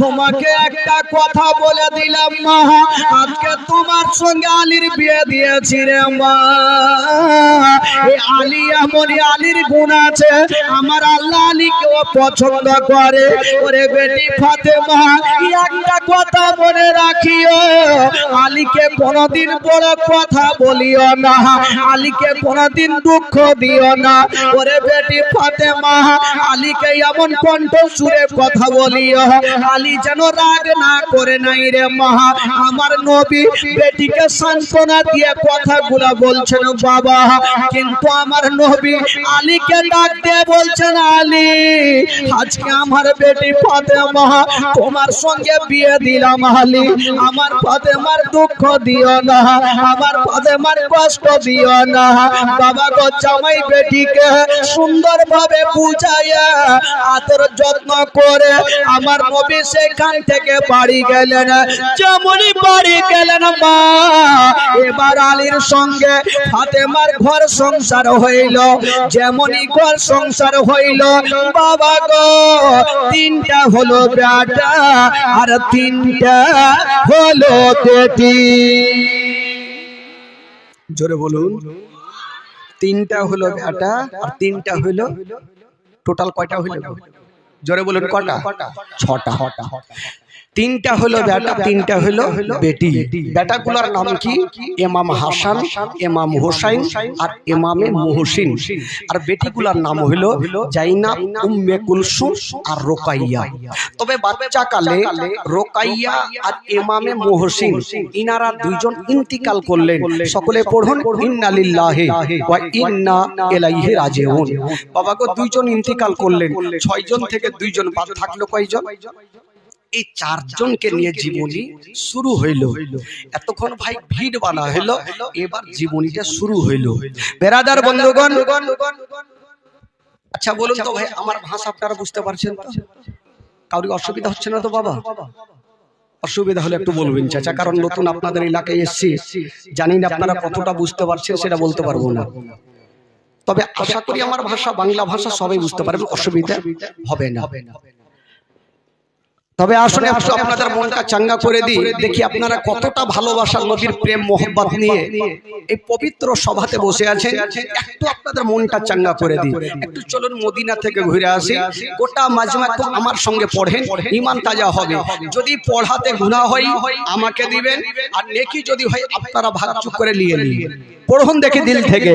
তোমাকে একটা কথা বলে দিলাম মা, আজকে তোমার সঙ্গে আলীর বিয়ে দিয়েছি রে মা। এই আলী এমনই, আলীর গুণ আছে, আমার আল্লাহ আলীকেও পছন্দ করে। ওরে বেটি ফাতেমা, একটা কথা মনে রাখিও, আলীকে কোনদিন বড় কথা বলিও না, আলীকে কোনদিন দুঃখ দিও না। ওরে বেটি ফাতেমা, আলীকে এমন কণ্ঠ সুরে কথা বলিও, আলী যেন রাগ না করে নাই রে মা। আমার নবী বেটিকে সান্ত্বনা দিয়ে কথাগুলো বলছেন বাবা, কিন্তু আমার নবী আলীকে ডাক দিয়ে বলছেন, আলী আজকে আমার বেটি ফাতেমা তোমার সঙ্গে বিয়ে দিলাম, আলী আমার ফাতেমার দুঃখ দিও না, আমার ফাতেমার কষ্ট দিও না। বাবা গো, জামাই বেটিকে সুন্দরভাবে বুঝাইয়া আদর যত্ন করে আমার নবী সেখান থেকে বাড়ি গেলেন। যেমনই বাড়ি গেলেন মা, এবার আলীর সঙ্গে ফাতেমার ঘর সংসার হইল। যেমনই ঘর সংসার হইল বাবা গো, তিনটা হলো বেটা আর তিনটা হলো বেটি। জোরে বলুন, তিনটা হলো বেটা আর তিনটা হলো, টোটাল কয়টা হইল? জোরে বলুন, কটা? ছটা। তিনটা হলো বেটা, তিনটা হলো বেটি। বেটাগুলোর নাম কি? ইমাম হাসান, ইমাম হোসাইন আর ইমামে মুহসিন। আর বেটিগুলোর নাম হলো জাইনাব, উম্মে কুলসুম আর রোকাইয়া। তবে বাচ্চাকালে রোকাইয়া আর ইমামে মুহসিন ইনারা দুইজন ইন্তিকাল করলেন। সকলে পড়ুন, ইন্না লিল্লাহি ওয়া ইন্না ইলাইহি রাজিউন। বাবা গো, দুইজন ইন্তিকাল করলেন, 6 জন থেকে 2 জন বাদ থাকলো কয়জন? এই 4 জনকে নিয়ে জীবনী শুরু হইল। এতক্ষণ ভাই ভিড় বানা হলো, এবার জীবনীটা শুরু হইল। বেরাদার বন্ধুগণ, আচ্ছা বলুন তো ভাই, আমার ভাষা আপনারা বুঝতে পারছেন তো? কাউরি অসুবিধা হচ্ছে না তো বাবা? অসুবিধা হলে একটু বলবেন চাচা, কারণ নতুন আপনাদের এলাকায় এসেছি, জানি না আপনারা কতটা বুঝতে পারছেন সেটা বলতে পারবো না। তবে আশা করি আমার ভাষা, বাংলা ভাষা সবাই বুঝতে পারবেন, অসুবিধা হবে না। তবে আসলে আপনাদের মনটা চাঙ্গা করে দিই, দেখি আপনারা কতটা ভালোবাসা, নবীর প্রেম মোহব্বত নিয়ে এই পবিত্র সভাতে বসে আছেন। একটু আপনাদের মনটা চাঙ্গা করে দিই। একটু চলুন মদিনা থেকে ঘুরে আসি। গোটা মাজমা তো আমার সঙ্গে পড়েন, ঈমান তাজা হবে। যদি পড়াতে গুনাহ হয় আমাকে দিবেন, আর নেকি যদি হয় আপনারা ভাগ চুক করে নিয়ে নিন। পড়ুন দেখি দিল থেকে।